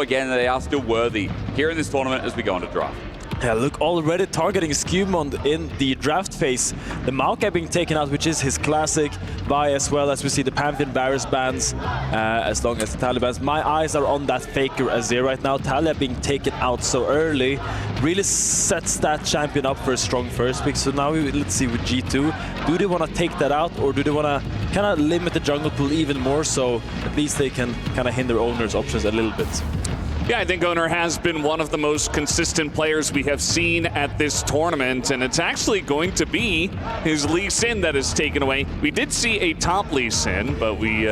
Again, they are still worthy here in this tournament as we go into draft. Yeah, look, already targeting Skewmond in the draft phase. The Maokai being taken out, which is his classic, by as well as we see the Pantheon Varus bans, as long as the Taliban's. My eyes are on that Faker Azir right now. Talia being taken out so early really sets that champion up for a strong first pick. So now let's see with G2, do they want to take that out, or do they want to kind of limit the jungle pool even more so at least they can kind of hinder Owner's options a little bit? Yeah, I think Owner has been one of the most consistent players we have seen at this tournament, and it's actually going to be his Lee Sin that is taken away. We did see a top Lee Sin, but we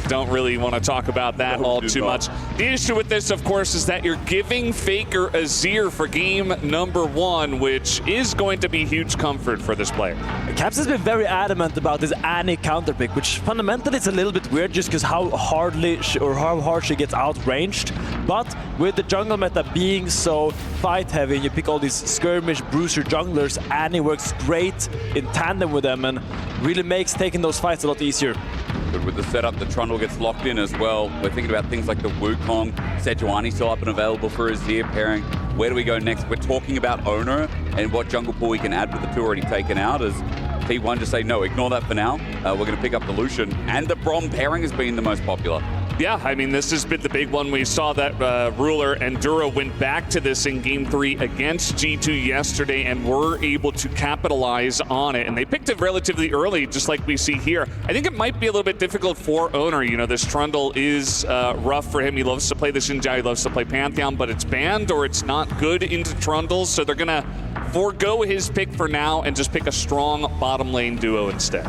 don't really want to talk about that all too much. The issue with this, of course, is that you're giving Faker Azir for game number 1, which is going to be huge comfort for this player. Caps has been very adamant about this Annie counterpick, which fundamentally is a little bit weird just because how hard she gets outranged. But with the jungle meta being so fight heavy and you pick all these skirmish bruiser junglers, Annie works great in tandem with them and really makes taking those fights a lot easier. But with the setup, the Trundle gets locked in as well. We're thinking about things like the Wukong, Sejuani still up and available for Azir pairing. Where do we go next? We're talking about Owner and what jungle pool we can add with the two already taken out. As T1 just say, no, ignore that for now. We're going to pick up the Lucian. And the Braum pairing has been the most popular. Yeah, I mean, this has been the big one. We saw that Ruler and Duro went back to this in Game 3 against G2 yesterday and were able to capitalize on it. And they picked it relatively early, just like we see here. I think it might be a little bit difficult for Owner. You know, this Trundle is rough for him. He loves to play the Xin He loves to play Pantheon, but it's banned or it's not good into Trundles. So they're going to forego his pick for now and just pick a strong bottom lane duo instead.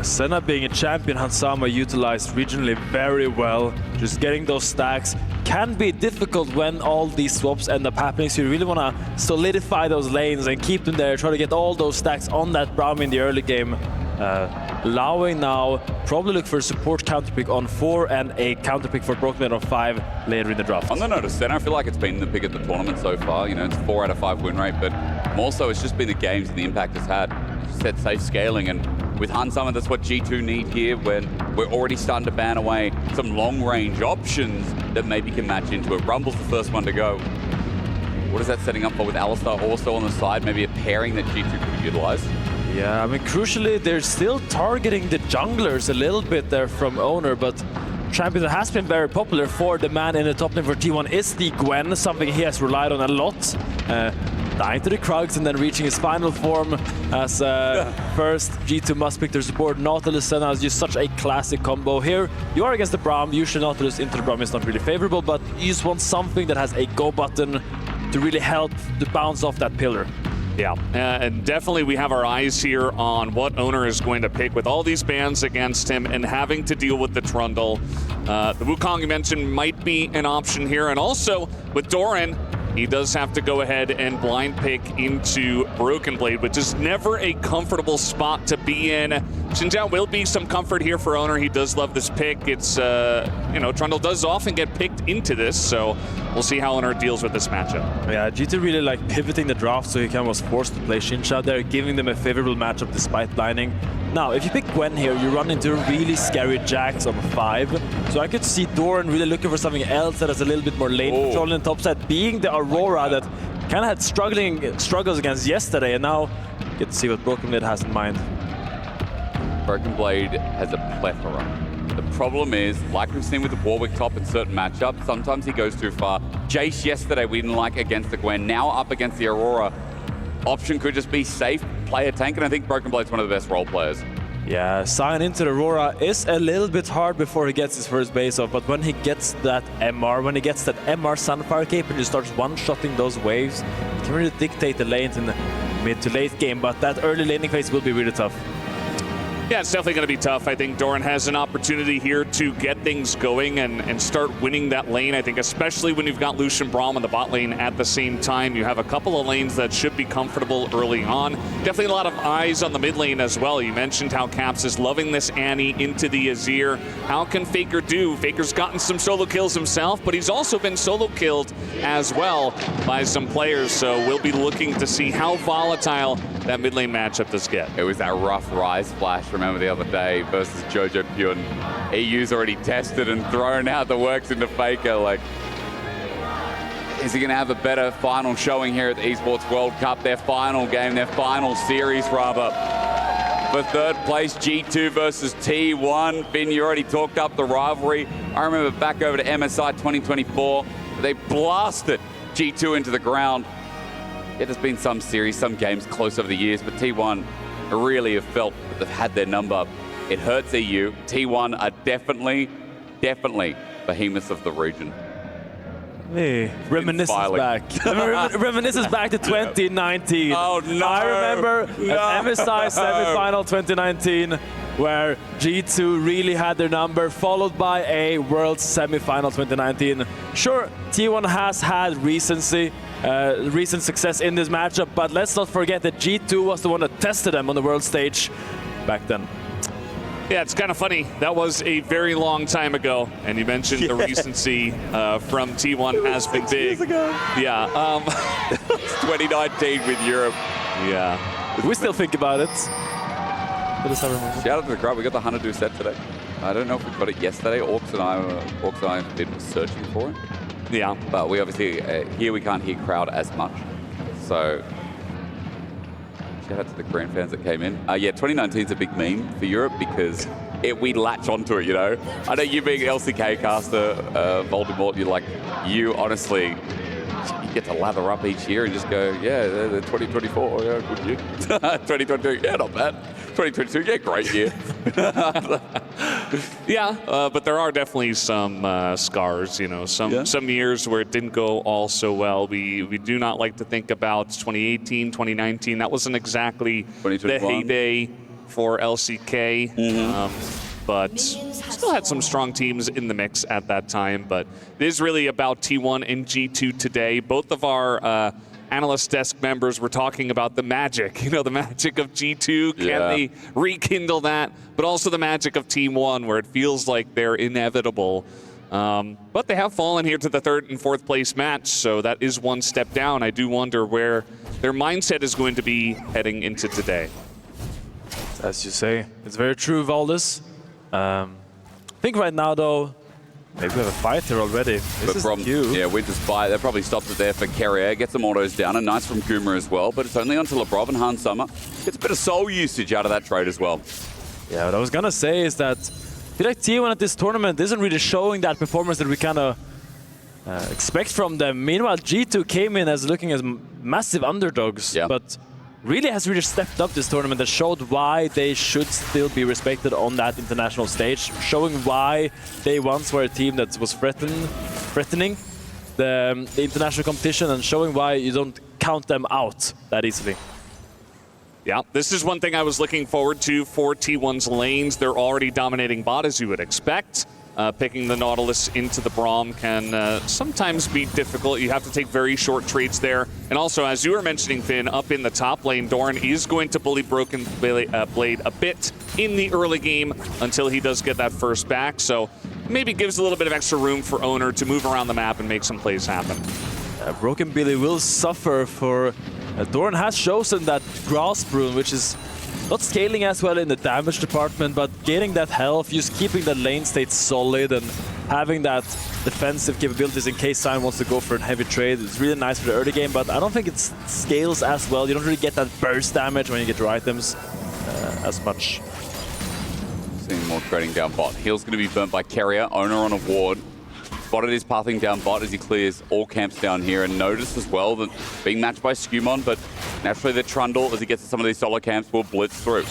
Senna being a champion, Hansama utilized regionally very well. Just getting those stacks can be difficult when all these swaps end up happening, so you really want to solidify those lanes and keep them there, try to get all those stacks on that Braum in the early game. Allowing now, probably look for a support counterpick on 4 and a counterpick for Broken on 5 later in the draft. On the note of Senna, I feel like it's been the pick of the tournament so far. You know, it's 4 out of 5 win rate, but more so it's just been the games and the impact it's had. Set safe scaling, and with Hansama, that's what G2 need here when we're already starting to ban away some long-range options that maybe can match into it. Rumble's the first one to go. What is that setting up for with Alistar also on the side? Maybe a pairing that G2 could utilize? Yeah, I mean, crucially, they're still targeting the junglers a little bit there from Owner, but champion that has been very popular for the man in the top lane for T1 is the Gwen, something he has relied on a lot. Dying to the Krugs and then reaching his final form as first G2 must pick their support. Nautilus Senna is just such a classic combo. Here you are against the Braum. Usually Nautilus into the Braum is not really favorable, but you just want something that has a go button to really help to bounce off that pillar. Yeah, and definitely we have our eyes here on what Owner is going to pick with all these bans against him and having to deal with the Trundle. The Wukong you mentioned might be an option here, and also with Doran, he does have to go ahead and blind pick into Broken Blade, which is never a comfortable spot to be in. Xin He will be some comfort here for Owner. He does love this pick. It's, you know, Trundle does often get picked into this, so we'll see how Owner deals with this matchup. Yeah, G2 really like pivoting the draft so he kind of was forced to play Xin He there, giving them a favorable matchup despite blinding. Now, if you pick Gwen here, you run into really scary Jax on 5. So I could see Doran really looking for something else that has a little bit more lane control in the top side, being the Aurora that kind of had struggles against yesterday, and now get to see what Broken Blade has in mind. Broken Blade has a plethora. The problem is, like we've seen with the Warwick top in certain matchups, sometimes he goes too far. Jace yesterday we didn't like against the Gwen, now up against the Aurora. Option could just be safe, play a tank, and I think Broken Blade's one of the best role players. Yeah, sign into the Aurora is a little bit hard before he gets his first base off, but when he gets that MR, when he gets that MR Sunfire cape and he starts one-shotting those waves, he can really dictate the lanes in the mid to late game, but that early laning phase will be really tough. Yeah, it's definitely going to be tough. I think Doran has an opportunity here to get things going and start winning that lane. I think especially when you've got Lucian Braum on the bot lane at the same time, you have a couple of lanes that should be comfortable early on. Definitely a lot of eyes on the mid lane as well. You mentioned how Caps is loving this Annie into the Azir. How can Faker do? Faker's gotten some solo kills himself, but he's also been solo killed as well by some players. So we'll be looking to see how volatile that mid lane matchup does get. It was that rough Rise Flash, remember the other day, versus Jojo Pyun. EU's already tested and thrown out the works into Faker. Like, is he going to have a better final showing here at the Esports World Cup? Their final game, their final series, rather. For third place, G2 versus T1. Finn, you already talked up the rivalry. I remember back over to MSI 2024, they blasted G2 into the ground. Yeah, there's been some series, some games close over the years, but T1 really have felt that they've had their number. It hurts EU. T1 are definitely behemoths of the region. Hey, reminiscence back. Reminiscence back to 2019. Oh no! I remember an MSI semi-final 2019 where G2 really had their number, followed by a World semi-final 2019. Sure, T1 has had recent success in this matchup, but let's not forget that G2 was the one that tested them on the world stage back then. Yeah, it's kind of funny. That was a very long time ago, and you mentioned the recency from T1 has been big. Yeah, it's 2019 with Europe. Yeah, we still think about it. Shout out to the crowd. We got the Hanadu set today. I don't know if we got it yesterday. Orcs and I did searching for it. Yeah, but we obviously here we can't hear crowd as much. So shout out to the Grand fans that came in. Yeah, 2019 is a big meme for Europe because we latch onto it, you know. I know you being LCK caster, Voldemort, you're like, you honestly, you get to lather up each year and just go, yeah, the 2024, yeah, good year. 2022, yeah, not bad. 2022, yeah, great year. Yeah, but there are definitely some scars, you know, some years where it didn't go all so well. We do not like to think about 2018, 2019. That wasn't exactly the heyday for LCK, but still had some strong teams in the mix at that time. But it is really about T1 and G2 today. Both of our analyst desk members were talking about the magic, you know, the magic of G2. Can they rekindle that? But also the magic of Team 1, where it feels like they're inevitable. But they have fallen here to the third and fourth place match, so that is one step down. I do wonder where their mindset is going to be heading into today. As you say, it's very true, Valdez. I think right now, though, maybe we have a fight here already. This is cute. Yeah, Winter's fight. They probably stopped it there for Carrier. Gets some autos down, and nice from Goomer as well. But it's only onto Lebrov and Han Summer. Gets a bit of soul usage out of that trade as well. Yeah, what I was gonna say is that I feel like T1 at this tournament isn't really showing that performance that we kind of expect from them. Meanwhile, G2 came in as looking as massive underdogs, but really has stepped up this tournament and showed why they should still be respected on that international stage, showing why they once were a team that was threatening the international competition and showing why you don't count them out that easily. Yeah, this is one thing I was looking forward to for T1's lanes. They're already dominating bot, as you would expect. Picking the Nautilus into the Braum can sometimes be difficult. You have to take very short trades there. And also, as you were mentioning, Finn, up in the top lane, Doran is going to bully Broken Blade a bit in the early game until he does get that first back. So maybe gives a little bit of extra room for Owner to move around the map and make some plays happen. Broken Billy will suffer for... Doran has chosen that Grasp rune, which is not scaling as well in the damage department, but getting that health, just keeping the lane state solid and having that defensive capabilities in case Sion wants to go for a heavy trade. It's really nice for the early game, but I don't think it scales as well. You don't really get that burst damage when you get your items as much. Seeing more trading down bot. Heal's going to be burnt by Carrier, Owner on a ward. Spotted his pathing down bot as he clears all camps down here, and noticed as well that being matched by Skumon, but naturally the Trundle, as he gets to some of these solo camps, will blitz through.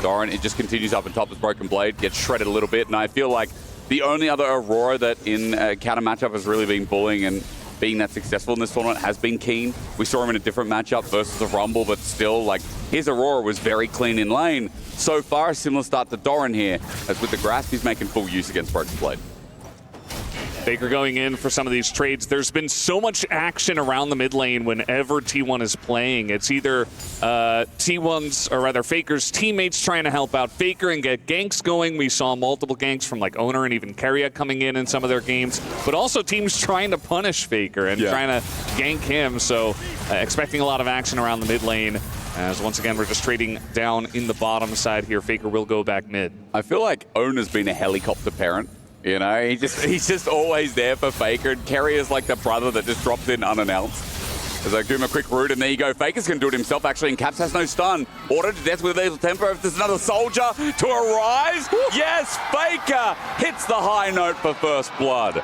Doran, it just continues up on top as Broken Blade, gets shredded a little bit, and I feel like the only other Aurora that in counter matchup has really been bullying and being that successful in this tournament has been Keen. We saw him in a different matchup versus a Rumble, but still, like, his Aurora was very clean in lane. So far, a similar start to Doran here, as with the Grasp, he's making full use against Broken Blade. Baker going in for some of these trades. There's been so much action around the mid lane whenever T1 is playing. It's either T1's, or rather Faker's teammates trying to help out Faker and get ganks going. We saw multiple ganks from like Owner and even Carrier coming in some of their games, but also teams trying to punish Faker and trying to gank him. So expecting a lot of action around the mid lane. As once again, we're just trading down in the bottom side here. Faker will go back mid. I feel like Owner's been a helicopter parent. You know, he's just always there for Faker. And Kerry is like the brother that just drops in unannounced. As I give him a quick root, and there you go. Faker's going to do it himself, actually, and Caps has no stun. Auto to death with a little tempo. If there's another soldier to arise, yes, Faker hits the high note for first blood.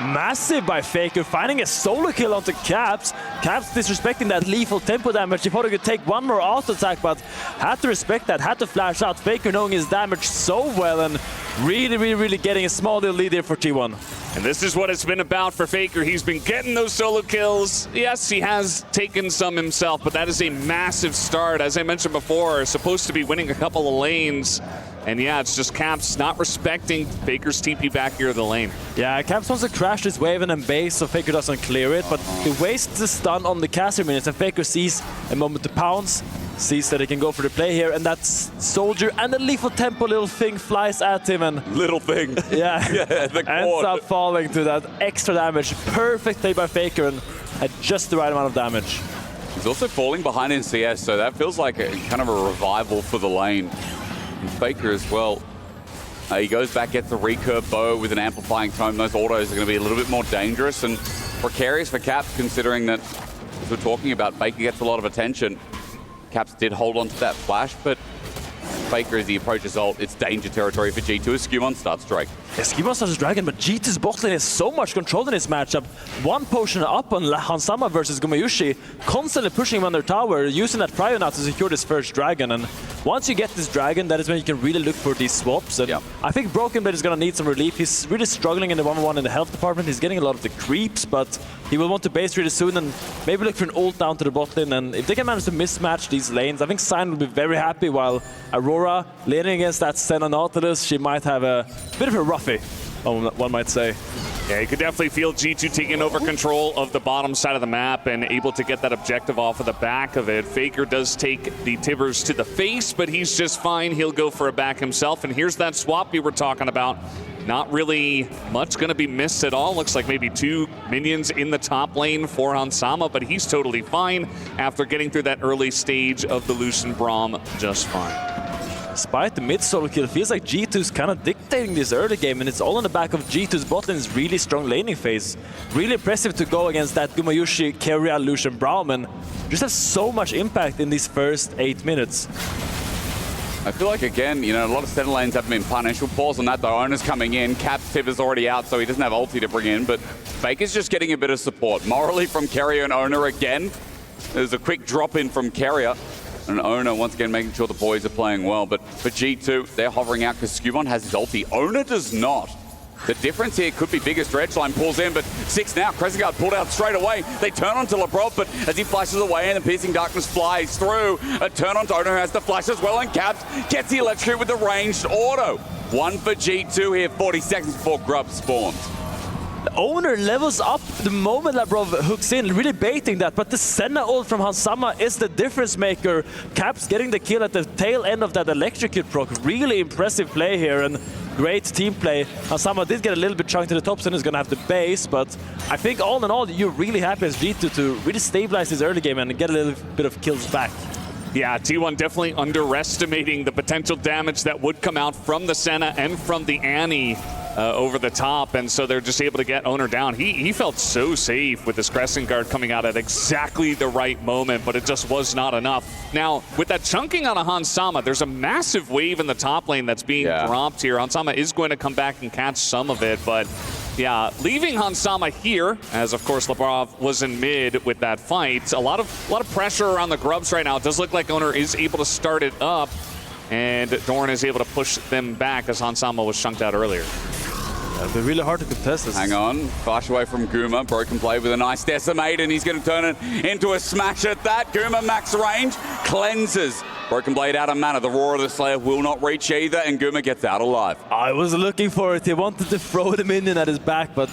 Massive by Faker, finding a solo kill onto Caps. Caps disrespecting that lethal tempo damage. He thought he could take one more auto attack, but had to respect that, had to flash out. Faker knowing his damage so well and really getting a small little lead here for T1. And this is what it's been about for Faker. He's been getting those solo kills. Yes, he has taken some himself, but that is a massive start. As I mentioned before, supposed to be winning a couple of lanes. And yeah, it's just Caps not respecting Faker's TP back here of the lane. Yeah, Caps wants to crash this wave and then base so Faker doesn't clear it, but he wastes the stun on the caster minutes and Faker sees a moment to pounce, sees that he can go for the play here, and that soldier and the lethal tempo little thing flies at him and... Little thing. Yeah, the ends up falling to that extra damage. Perfect play by Faker and at just the right amount of damage. He's also falling behind in CS, so that feels like a kind of a revival for the lane. And Faker as well. He goes back, gets the recurve bow with an amplifying tone. Those autos are going to be a little bit more dangerous and precarious for Caps, considering that, as we're talking about, Faker gets a lot of attention. Caps did hold on to that flash, but Faker, as he approaches ult, it's danger territory for G2 as Skewmon starts Drake. Yeah, Skewmon starts Dragon, but G2's bot lane has so much control in this matchup. One potion up on Hansama versus Gumayushi, constantly pushing him on their tower, using that Cryo now to secure this first Dragon. And once you get this Dragon, that is when you can really look for these swaps. And I think Broken Blade is going to need some relief. He's really struggling in the 1v1 in the health department. He's getting a lot of the creeps, but he will want to base really soon and maybe look for an ult down to the bot lane. And if they can manage to mismatch these lanes, I think Sign will be very happy, while Aurora, leaning against that Senna Nautilus, she might have a bit of a roughie, one might say. Yeah, you could definitely feel G2 taking over control of the bottom side of the map and able to get that objective off of the back of it. Faker does take the Tibbers to the face, but he's just fine. He'll go for a back himself. And here's that swap you were talking about. Not really much going to be missed at all. Looks like maybe 2 minions in the top lane for Hansama, but he's totally fine after getting through that early stage of the Lucian Braum just fine. Despite the mid solo kill, feels like G2's kind of dictating this early game, and it's all on the back of G2's bot lane's really strong laning phase. Really impressive to go against that Gumayushi, Keria, Lucian Braum, and just has so much impact in these first 8 minutes. I feel like, again, you know, a lot of center lanes haven't been punished. We'll pause on that, though. Owner's coming in. Caps Tibber's already out, so he doesn't have ulti to bring in, but Faker's just getting a bit of support. Morally from Keria and Owner again. There's a quick drop in from Keria. And Owner, once again, making sure the boys are playing well. But for G2, they're hovering out because Skewmon has his ulti. Owner does not. The difference here could be bigger. Stretchline pulls in, but 6 now. Crescent Guard pulled out straight away. They turn onto Labrov, but as he flashes away and the Piercing Darkness flies through, a turn on to Owner, who has the flash as well, and Caps gets the electrocute with the ranged auto. 1 for G2 here, 40 seconds before Grub spawns. The Owner levels up the moment Labrov hooks in, really baiting that, but the Senna ult from Hansama is the difference maker. Caps getting the kill at the tail end of that electrocute proc. Really impressive play here and great team play. Hansama did get a little bit chunked to the top, so he's going to have the base, but I think all in all, you're really happy as G2 to really stabilize this early game and get a little bit of kills back. Yeah, T1 definitely underestimating the potential damage that would come out from the Senna and from the Annie over the top, and so they're just able to get Owner down. He felt so safe with his Crescent Guard coming out at exactly the right moment, but it just was not enough. Now, with that chunking on a Hansama, there's a massive wave in the top lane that's being dropped here. Hansama is going to come back and catch some of it, but yeah, leaving Hansama here, as of course Labrov was in mid with that fight. A lot of pressure around the Grubs right now. It does look like Owner is able to start it up, and Dorn is able to push them back as Hansama was chunked out earlier. It'll be really hard to contest this. Hang on, flash away from Guma. Broken play with a nice decimate, and he's going to turn it into a smash at that. Guma max range, cleanses. Broken Blade out of mana. The Roar of the Slayer will not reach either, and Guma gets out alive. I was looking for it. He wanted to throw the minion at his back, but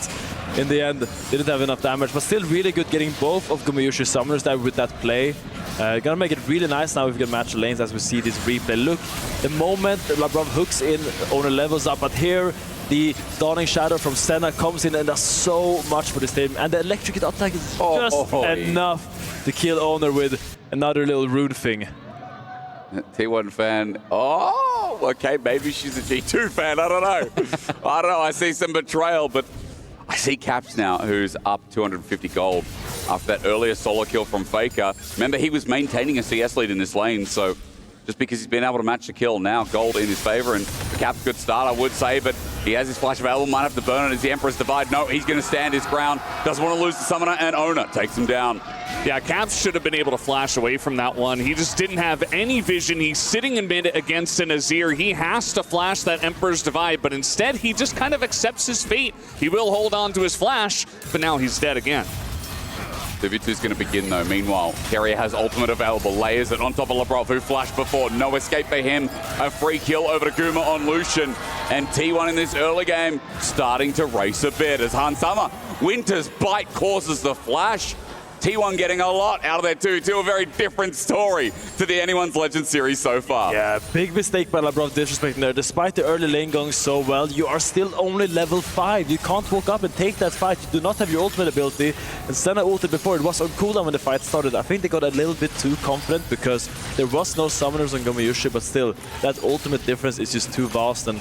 in the end, didn't have enough damage. But still really good getting both of Gumayushi's summoners there with that play. Gonna make it really nice now if we can match the lanes as we see this replay. Look, the moment Labrov hooks in, Owner levels up, but here the Dawning Shadow from Senna comes in and does so much for this team. And the electrocute attack is just enough to kill Owner with another little rune thing. T1 fan. Oh, okay, maybe she's a G2 fan. I don't know. I don't know. I see some betrayal, but I see Caps now, who's up 250 gold after that earlier solo kill from Faker. Remember, he was maintaining a CS lead in this lane, so just because he's been able to match the kill, now gold in his favor, and the Caps good start, I would say, but he has his flash available, might have to burn it as the Emperor's Divide. No, he's going to stand his ground, doesn't want to lose the Summoner, and Owner takes him down. Yeah, Caps should have been able to flash away from that one. He just didn't have any vision. He's sitting in mid against an Azir. He has to flash that Emperor's Divide, but instead he just kind of accepts his fate. He will hold on to his flash, but now he's dead again. 2v2's going to begin though. Meanwhile, Carrier has ultimate available, layers it on top of Labrov, who flashed before. No escape for him. A free kill over to Guma on Lucian. And T1 in this early game starting to race a bit as Hansama, Winter's Bite causes the flash. T1 getting a lot out of there too. A very different story to the Anyone's Legend series so far. Yeah, big mistake by Labrov disrespecting there. Despite the early lane going so well, you are still only level 5. You can't walk up and take that fight. You do not have your ultimate ability. And Senna ulted before. It was on cooldown when the fight started. I think they got a little bit too confident because there was no summoners on Gomayushi, but still, that ultimate difference is just too vast, and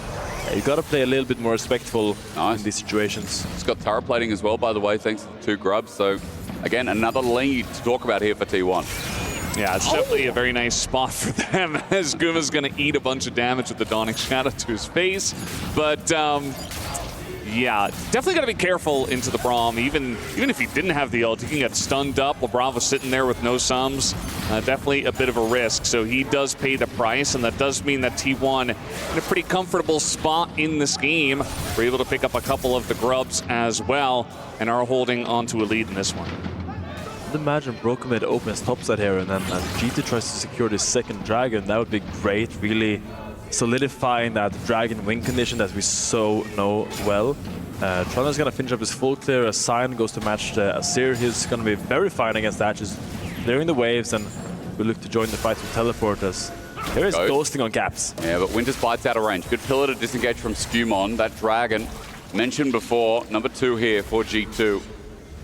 you gotta play a little bit more respectful in these situations. It's got turret plating as well, by the way, thanks to the 2 grubs. So again, another lead to talk about here for T1. Yeah, it's definitely a very nice spot for them as Guma's going to eat a bunch of damage with the Dawning Shadow to his face. But yeah, definitely got to be careful into the Braum. Even if he didn't have the ult, he can get stunned up. Labrov was sitting there with no sums. Definitely a bit of a risk. So he does pay the price, and that does mean that T1 in a pretty comfortable spot in this game. We're able to pick up a couple of the grubs as well, and are holding on to a lead in this one. Imagine Broken Mid opens topside here, and then G2 tries to secure this second dragon. That would be great, really solidifying that dragon win condition that we so know well. Trundle's gonna finish up his full clear. A Sign goes to match the Azir. He's gonna be very fine against that, just clearing the waves, and we look to join the fight with Teleport as there is ghosting on Caps. Yeah, but Winter's Bite's out of range. Good pillar to disengage from Skewmon. That dragon mentioned before, number 2 here for G2.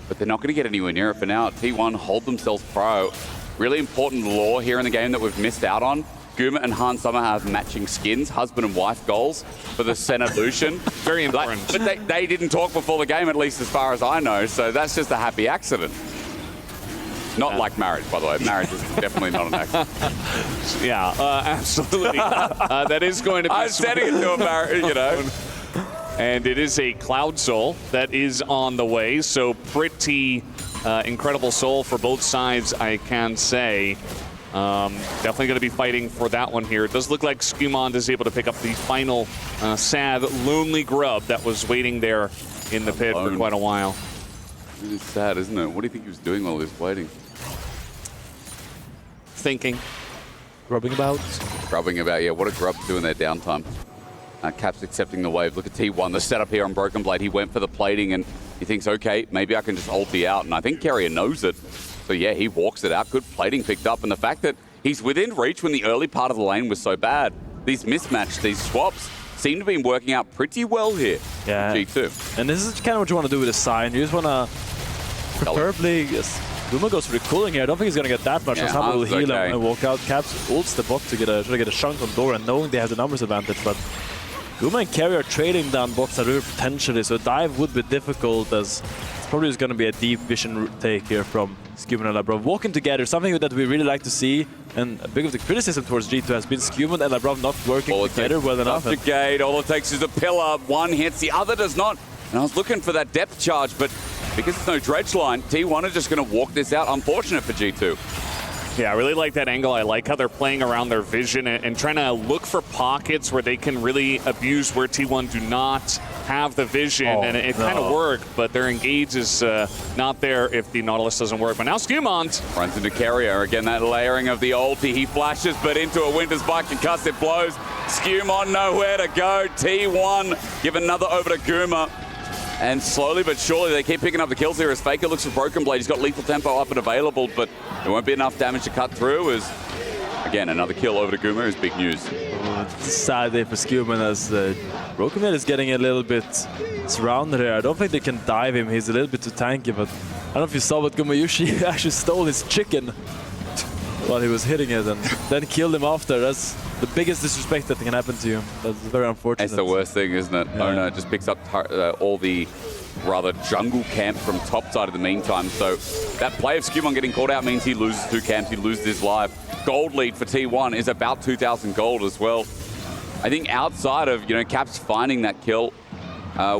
But they're not going to get anywhere near it for now. T1 hold themselves pro. Really important lore here in the game that we've missed out on. Guma and Hansama have matching skins, husband and wife goals for the Senna Lucian. Very important. But they didn't talk before the game, at least as far as I know, so that's just a happy accident. Not like marriage, by the way. Marriage is definitely not an accident. Yeah, absolutely. That is going to be... I'm setting it to a marriage, you know. And it is a Cloud Soul that is on the way, so pretty incredible soul for both sides, I can say. Definitely going to be fighting for that one here. It does look like Skewmon is able to pick up the final sad, lonely grub that was waiting there in the pit for quite a while. It is sad, isn't it? What do you think he was doing while he was waiting? Thinking. Grubbing about? Grubbing about, yeah. What a grub do in their downtime. Caps accepting the wave. Look at T1, the setup here on Broken Blade. He went for the plating and he thinks, okay, maybe I can just hold the out. And I think Carrier knows it. So yeah, he walks it out. Good plating picked up. And the fact that he's within reach when the early part of the lane was so bad. These mismatched, these swaps seem to be working out pretty well here. Yeah. G2. And this is kind of what you want to do with a Sign. You just want to preferably... Guma goes for the cooling here. I don't think he's going to get that much. Hansama will heal him and walk out. Caps ults the bot to try to get a chunk on Dora, knowing they have the numbers advantage. But Guma and Carrier are trading down bots potentially, so a dive would be difficult, as it's probably just going to be a deep vision take here from Skewmon and Labrov. Walking together, something that we really like to see, and a big of the criticism towards G2 has been Skewmon and Labrov not working together well enough. The gate, all it takes is a pillar. One hits, the other does not. And I was looking for that depth charge, but because there's no dredge line, T1 are just going to walk this out. Unfortunate for G2. Yeah, I really like that angle. I like how they're playing around their vision and trying to look for pockets where they can really abuse where T1 do not have the vision. And it kind of worked, but their engage is not there if the Nautilus doesn't work. But now Skewmon runs into Carrier. Again, that layering of the ulti. He flashes, but into a Winter's Bite concussive blows. Skewmon nowhere to go. T1 give another over to Guma. And slowly but surely they keep picking up the kills here as Faker looks for Broken Blade. He's got lethal tempo up and available, but there won't be enough damage to cut through as, again, another kill over to Guma is big news. it's a sad day for Scuman as Broken Blade is getting a little bit surrounded here. I don't think they can dive him. He's a little bit too tanky, but I don't know if you saw, but Gumayushi actually stole his chicken while he was hitting it and then killed him after. That's the biggest disrespect that can happen to you. That's very unfortunate. It's the worst thing, isn't it? Yeah. Ona just picks up all the rather jungle camp from top side in the meantime. So that play of Scuman getting called out means he loses 2 camps, he loses his life. Gold lead for T1 is about 2,000 gold as well. I think outside of, Caps finding that kill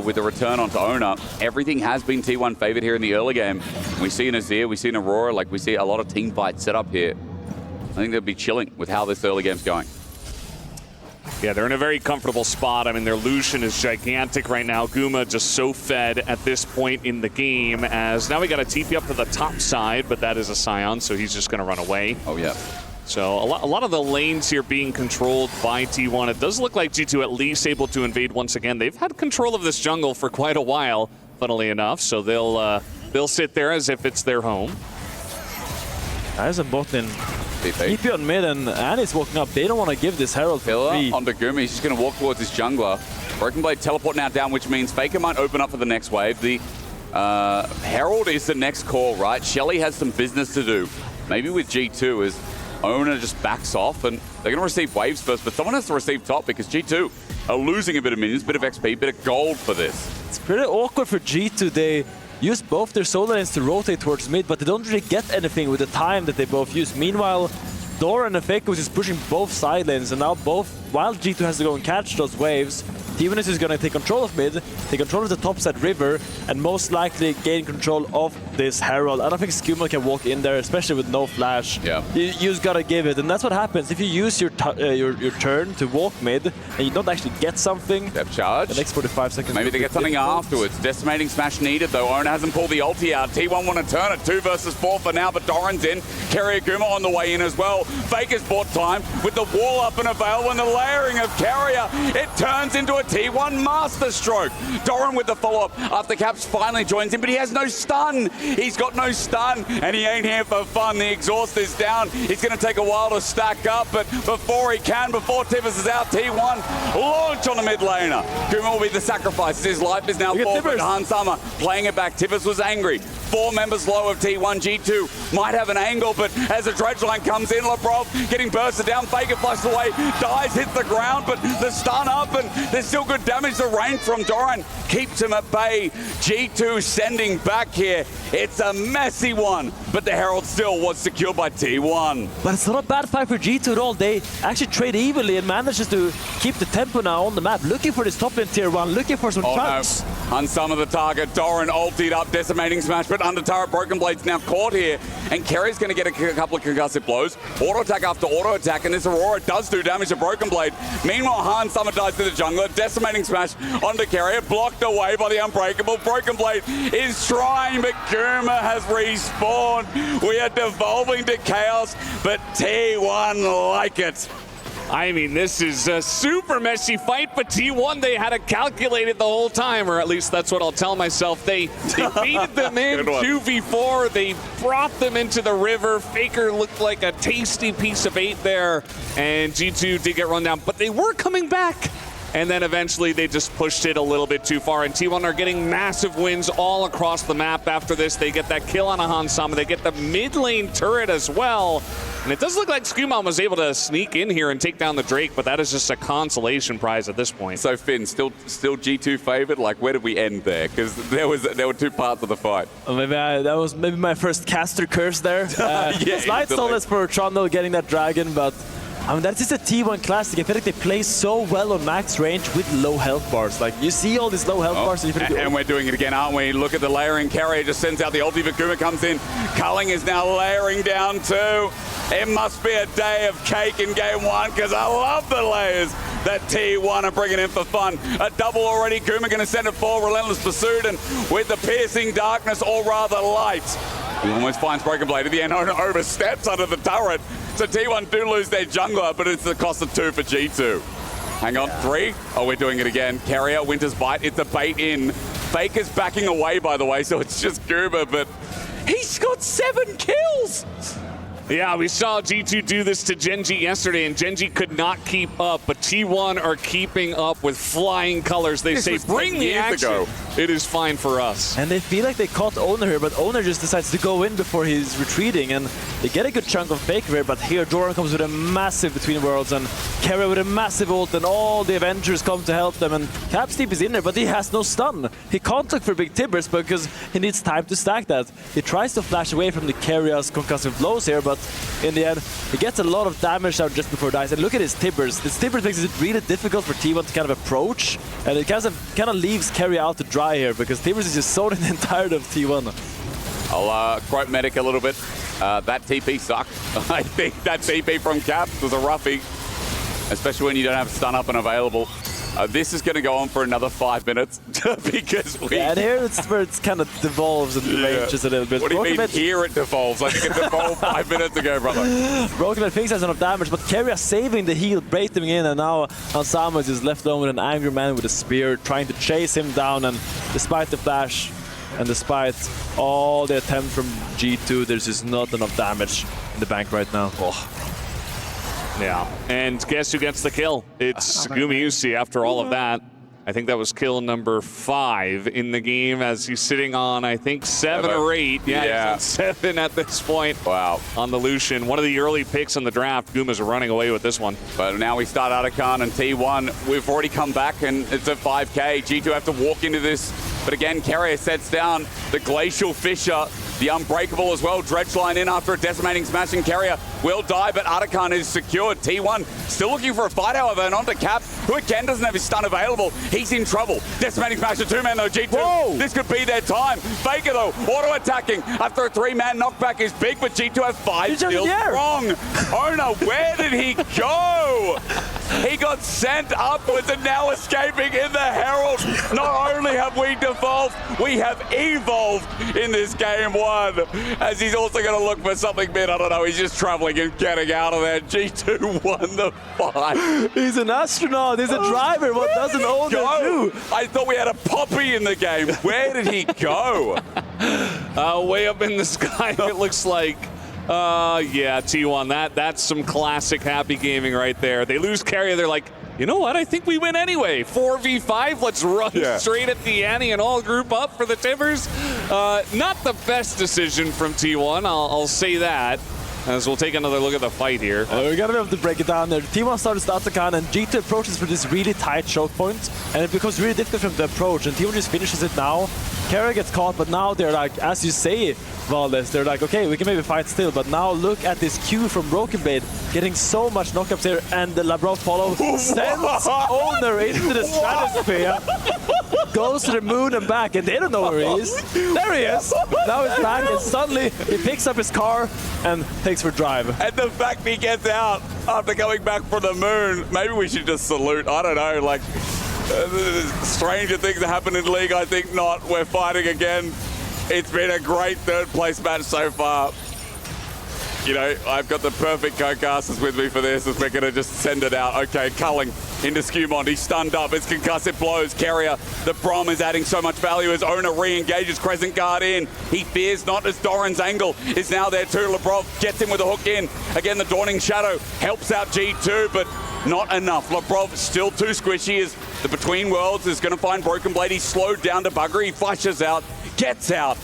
with a return onto Ona, everything has been T1 favored here in the early game. We see an Azir, we see an Aurora, like we see a lot of team fights set up here. I think they'll be chilling with how this early game's going. Yeah, they're in a very comfortable spot. I mean, their Lucian is gigantic right now. Guma just so fed at this point in the game, as now we got a TP up to the top side, but that is a Scion, so he's just going to run away. Oh, yeah. So a lot of the lanes here being controlled by T1. It does look like G2 at least able to invade once again. They've had control of this jungle for quite a while, funnily enough, so they'll sit there as if it's their home. There's a bot in TP on mid, and Annie's walking up. They don't want to give this Herald for free. Onto Gumi. He's just going to walk towards his jungler. Broken Blade teleport now down, which means Faker might open up for the next wave. The Herald is the next call, right? Shelly has some business to do. Maybe with G2 as Ona just backs off, and they're going to receive waves first, but someone has to receive top because G2 are losing a bit of minions, bit of XP, bit of gold for this. It's pretty awkward for G2. They use both their solar lanes to rotate towards mid, but they don't really get anything with the time that they both use. Meanwhile, Dora and Faker was just pushing both side lanes, and now while G2 has to go and catch those waves, T1 is just going to take control of mid, take control of the top side river, and most likely gain control of this Herald. I don't think Skuma can walk in there, especially with no flash. Yeah. You just got to give it, and that's what happens. If you use your turn to walk mid, and you don't actually get something, Step charge. the next 45 seconds... Maybe they get something afterwards. Decimating Smash needed, though. Ona hasn't pulled the ulti out. T1 want to turn it 2 versus 4 for now, but Doran's in. Carrier Guma on the way in as well. Faker's bought time with the wall up and a veil, and the layering of Carrier, it turns into a T1 master stroke. Doran with the follow-up after Caps finally joins in, but he has no stun. He's got no stun, and he ain't here for fun. The exhaust is down. It's going to take a while to stack up, but before Tivus is out, T1 launch on the mid laner. Guma will be the sacrifice. His life is now forfeit. Hansama playing it back. Tivus was angry. 4 members low of T1. G2 might have an angle, but as a dredge line comes in, Labrov getting bursted down. Faker flushed away, dies, hits the ground, but the stun up, and there's still good damage. The range from Doran keeps him at bay. G2 sending back here. It's a messy one, but the Herald still was secured by T1. But it's not a bad fight for G2 at all. They actually trade evenly and manages to keep the tempo now on the map, looking for this top lane tier 1, looking for some chunks. No. Unsum of the target. Doran ultied up, decimating Smash, but under turret, Broken Blade's now caught here, and Kerry's going to get a couple of concussive blows. Auto attack after auto attack, and this Aurora does do damage to Broken Blade. Meanwhile, Han Summer dies to the jungler, decimating Smash onto Carrier, blocked away by the Unbreakable. Broken Blade is trying, but Guma has respawned. We are devolving to chaos, but T1 like it. I mean, this is a super messy fight, but T1, they had it calculated the whole time, or at least that's what I'll tell myself. They baited them in 2v4. They brought them into the river. Faker looked like a tasty piece of 8 there, and G2 did get run down, but they were coming back. And then eventually they just pushed it a little bit too far, and T1 are getting massive wins all across the map. After this, they get that kill on a Hansama. They get the mid lane turret as well. And it does look like Scuman was able to sneak in here and take down the Drake, but that is just a consolation prize at this point. So Finn, still G2 favored? Like, where did we end there? Because there were 2 parts of the fight. Maybe that was my first caster curse there. Yeah, Slight solace for Trundle getting that dragon, but I mean, that's just a T1 classic. I feel like they play so well on max range with low health bars. Like, you see all these low health bars. And we're doing it again, aren't we? Look at the layering. Carrier just sends out the ulti, but Guma comes in. Culling is now layering down too. It must be a day of cake in game 1, because I love the layers that T1 are bringing in for fun. A double already. Guma going to send it for Relentless Pursuit, and with the piercing darkness, or rather light, he almost finds Broken Blade at the end. Oversteps under the turret. So T1 do lose their jungler, but it's the cost of 2 for G2. Hang on, 3. Oh, we're doing it again. Carrier, Winter's Bite. It's a bait in. Faker's backing away, by the way, so it's just Guma, but he's got 7 kills. Yeah, we saw G2 do this to Gen.G yesterday, and Gen.G could not keep up, but T1 are keeping up with flying colors. They say, bring the action. It is fine for us. And they feel like they caught Owner here, but Owner just decides to go in before he's retreating, and they get a good chunk of Faker here, but here Doran comes with a massive Between Worlds, and Keria with a massive ult, and all the Avengers come to help them, and Capsteep is in there, but he has no stun. He can't look for big Tibbers because he needs time to stack that. He tries to flash away from the Keria's concussive blows here, but in the end, he gets a lot of damage out just before he dies. And look at his Tibbers. This Tibbers makes it really difficult for T1 to kind of approach, and it kind of leaves Keria out to dry here because Tibbers is just so tired of T1. I'll quote Medic a little bit. That TP sucked. I think that TP from Caps was a roughie, especially when you don't have stun up and available. This is going to go on for another 5 minutes because we... Yeah, and here it's where it kind of devolves and ranges a little bit. What do you mean here it devolves? I think it devolved 5 minutes ago, brother. Broken thinks has enough damage, but Keria saving the heal, breaking in, and now Ansama is just left alone with an angry man with a spear, trying to chase him down, and despite the flash, and despite all the attempt from G2, there's just not enough damage in the bank right now. Oh. Yeah, and guess who gets the kill? It's Gumayusi after all of that. I think that was kill number 5 in the game as he's sitting on, I think, 7 or 8. Yeah, he's on 7 at this point. Wow. On the Lucian. One of the early picks in the draft. Guma's running away with this one. But now we start Arakan and T1. We've already come back and it's a 5K. G2 have to walk into this. But again, Keria sets down the Glacial Fissure, the Unbreakable as well. Dredge line in after a decimating smash, and Keria will die, but Arakan is secured. T1 still looking for a fight, however, and onto Cap, who again doesn't have his stun available. He's in trouble. Decimating smash, a 2-man though, G2. Whoa. This could be their time. Faker though, auto-attacking after a 3-man knockback is big, but G2 has 5 still strong. Owner, where did he go? He got sent upwards and now escaping in the Herald. Not only have we devolved, we have evolved in this game 1. As he's also going to look for something mid. I don't know, he's just traveling and getting out of there. G2 won the fight. He's an astronaut, he's a driver. What doesn't Owner do? I thought we had a Poppy in the game. Where did he go? Way up in the sky, it looks like. Yeah, T1, that's some classic happy gaming right there. They lose Keria, they're like, you know what, I think we win anyway. 4v5, let's run straight at the Annie and all group up for the Timbers. Not the best decision from T1, I'll say that. As we'll take another look at the fight here. We're gonna be able to break it down there. T1 starts the Atakan, and G2 approaches for this really tight choke point, and it becomes really difficult for them to approach, and T1 just finishes it now. Keria gets caught, but now they're like, as you say, Valdes, they're like, okay, we can maybe fight still, but now look at this Q from Broken Blade, getting so much knockups here, and the Labrov follow sends Owner into the stratosphere, goes to the moon and back, and they don't know where he is. There he is! Now he's back, and suddenly he picks up his car and takes for drive. And the fact he gets out after coming back from the moon, maybe we should just salute. I don't know, like, stranger things that happen in League, I think not. We're fighting again. It's been a great third place match so far. You know, I've got the perfect co-casters with me for this as we're going to just send it out. Okay, Culling into Skewmont. He's stunned up. It's concussive blows. Keria, the Brom is adding so much value as Owner re-engages Crescent Guard in. He fears not as Doran's angle is now there too. Labrov gets him with a hook in. Again, the Dawning Shadow helps out G2, but not enough. Labrov still too squishy as the Between Worlds is going to find Broken Blade. He's slowed down to Bugger. He flashes out, gets out.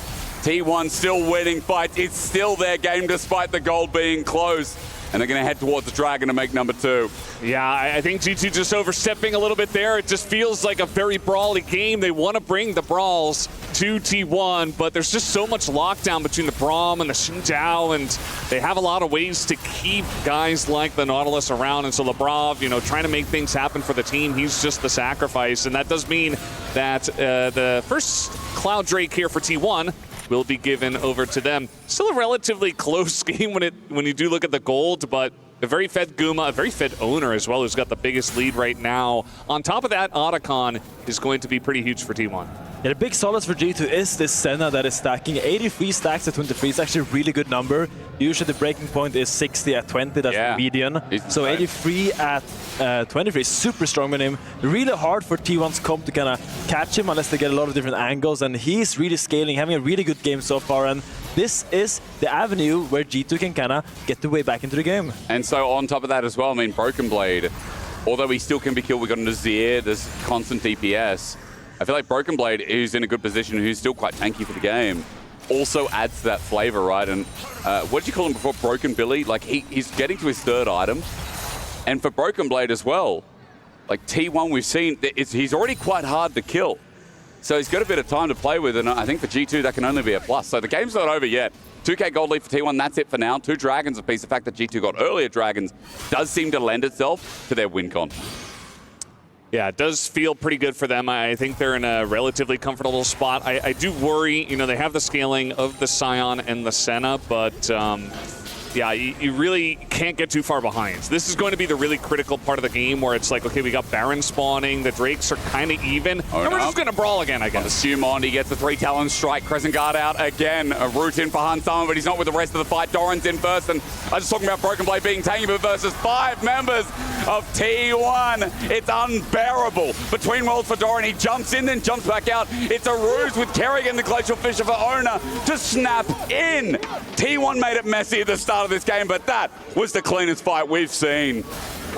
T1 still winning fights. It's still their game despite the goal being close. And they're going to head towards the Dragon to make number 2. Yeah, I think G2 just overstepping a little bit there. It just feels like a very brawly game. They want to bring the brawls to T1, but there's just so much lockdown between the Braum and the Xin Zhao, and they have a lot of ways to keep guys like the Nautilus around. And so Labrov, you know, trying to make things happen for the team, he's just the sacrifice. And that does mean that the first Cloud Drake here for T1 will be given over to them. Still a relatively close game when you do look at the gold, but a very fed Guma, a very fed Owner as well, who's got the biggest lead right now. On top of that, Otacon is going to be pretty huge for T1. Yeah, the big solace for G2 is this Senna that is stacking. 83 stacks at 23 is actually a really good number. Usually the breaking point is 60 at 20, that's the median. So 83 at 23 is super strong on him. Really hard for T1's comp to kind of catch him unless they get a lot of different angles, and he's really scaling, having a really good game so far, and this is the avenue where G2 can kind of get the way back into the game. And so on top of that as well, I mean, Broken Blade, although he still can be killed, we've got Nazir, there's constant DPS. I feel like Broken Blade, who's in a good position, who's still quite tanky for the game, also adds to that flavor, right? And what did you call him before? Broken Billy? Like, he's getting to his third item. And for Broken Blade as well, like T1 we've seen, he's already quite hard to kill. So he's got a bit of time to play with, and I think for G2 that can only be a plus. So the game's not over yet. 2k gold lead for T1, that's it for now. 2 Dragons apiece. The fact that G2 got earlier Dragons does seem to lend itself to their win con. Yeah, it does feel pretty good for them. I think they're in a relatively comfortable spot. I do worry, you know, they have the scaling of the Scion and the Senna, but yeah, you really can't get too far behind. This is going to be the really critical part of the game where it's like, okay, we got Baron spawning, the Drakes are kind of even, and we're just going to brawl again, I guess. Assume on, he gets the 3 Talon strike, Crescent Guard out again, a root in for Hansama, but he's not with the rest of the fight. Doran's in first, and I was just talking about Broken Blade being tanky, but versus 5 members of T1. It's unbearable. Between worlds for Doran, he jumps in, then jumps back out. It's a ruse with Kerrigan, the Glacial Fisher for Ona, to snap in. T1 made it messy at the start of this game, but that was the cleanest fight we've seen.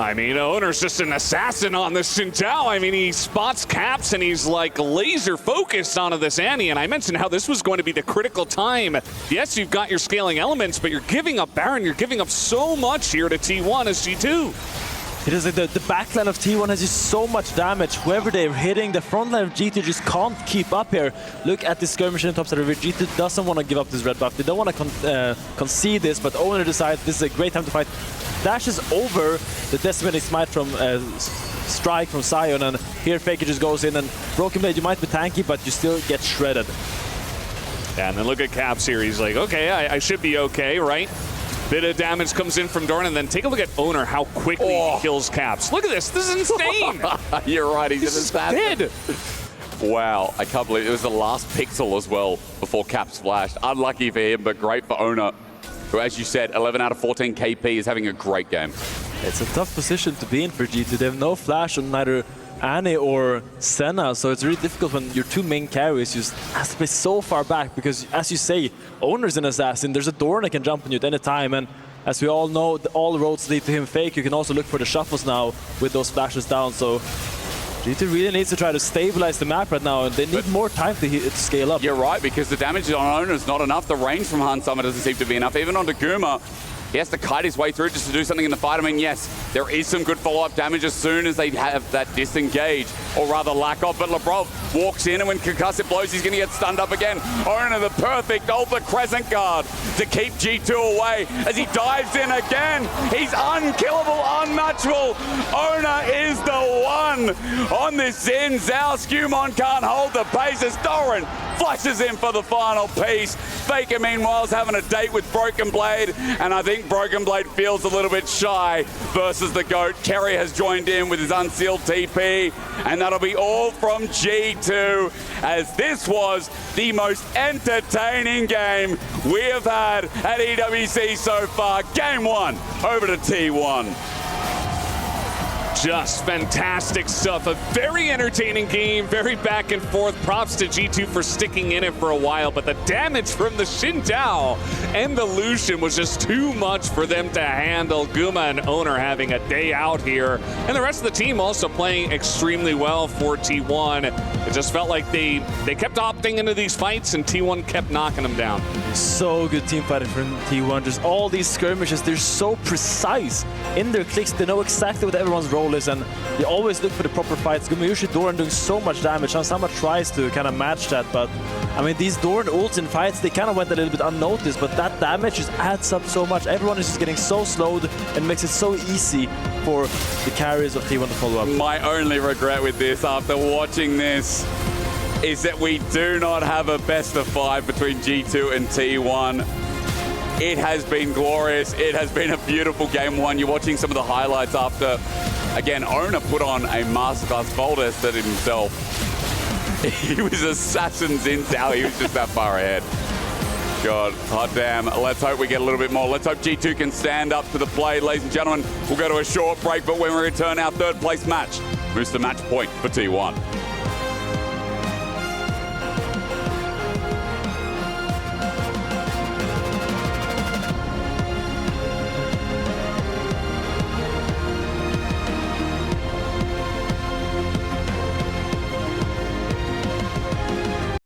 I mean, Owner's just an assassin on this Xintao. I mean, he spots caps and he's like laser focused onto this Annie. And I mentioned how this was going to be the critical time. Yes, you've got your scaling elements, but you're giving up Baron. You're giving up so much here to T1 as G2. It is like the backline of T1 has just so much damage. Whoever they're hitting, the front line of G2 just can't keep up here. Look at the skirmish in the top side of it. G2 doesn't want to give up this red buff. They don't want to concede this, but Owner decides this is a great time to fight. Dashes over the Decimating Smite from Strike from Scion, and here Faker just goes in, and Broken Blade, you might be tanky, but you still get shredded. Yeah, and then look at Caps here. He's like, okay, I should be okay, right? Bit of damage comes in from Doran, and then take a look at Owner, how quickly he kills Caps. Look at this. This is insane. You're right. He's an assassin. Dead. Wow. I can't believe it was the last pixel as well before Caps flashed. Unlucky for him, but great for Owner, who, as you said, 11 out of 14 KP is having a great game. It's a tough position to be in for G2. They have no flash on neither Annie or Senna, so it's really difficult when your 2 main carries just has to play so far back because, as you say, Owner's an assassin. There's a Doran that can jump on you at any time, and as we all know, all roads lead to him Fake. You can also look for the shuffles now with those flashes down, so G2 really needs to try to stabilize the map right now, and they need more time to scale up. You're right, because the damage on Owner is not enough. The range from Hansama doesn't seem to be enough. Even on Daguma, he has to kite his way through just to do something in the fight. I mean, yes, there is some good follow-up damage as soon as they have that disengage, or rather lack of, but Labrov walks in, and when Concussive blows, he's going to get stunned up again. Owner, the perfect Ultra Crescent Guard to keep G2 away as he dives in again. He's unkillable, unmatchable. Owner is the one on this Zin. Zhao Skumon can't hold the pace as Doran flashes in for the final piece. Faker, meanwhile, is having a date with Broken Blade, and I think Broken Blade feels a little bit shy versus the GOAT. Kerry has joined in with his unsealed TP, and that'll be all from G2, as this was the most entertaining game we have had at EWC so far. Game 1 over to T1. Just fantastic stuff. A very entertaining game, very back and forth. Props to G2 for sticking in it for a while, but the damage from the Xintao and the Lucian was just too much for them to handle. Guma and Owner having a day out here, and the rest of the team also playing extremely well for T1. It just felt like they kept opting into these fights, and T1 kept knocking them down. So good team fighting from T1. Just all these skirmishes, they're so precise in their clicks. They know exactly what everyone's role is, and they always look for the proper fights. Usually Doran doing so much damage, and Sama tries to kind of match that, but I mean, these Doran ults in fights, they kind of went a little bit unnoticed, but that damage just adds up so much. Everyone is just getting so slowed and makes it so easy for the carriers of T1 to follow up. My only regret with this after watching this is that we do not have a best of 5 between G2 and T1. It has been glorious. It has been a beautiful game 1. You're watching some of the highlights after, again, Owner put on a masterclass. Voldes did it himself. He was assassins in tower. He was just that far ahead. God, hot damn. Let's hope we get a little bit more. Let's hope G2 can stand up to the plate. Ladies and gentlemen, we'll go to a short break, but when we return, our third place match moves to match point for T1.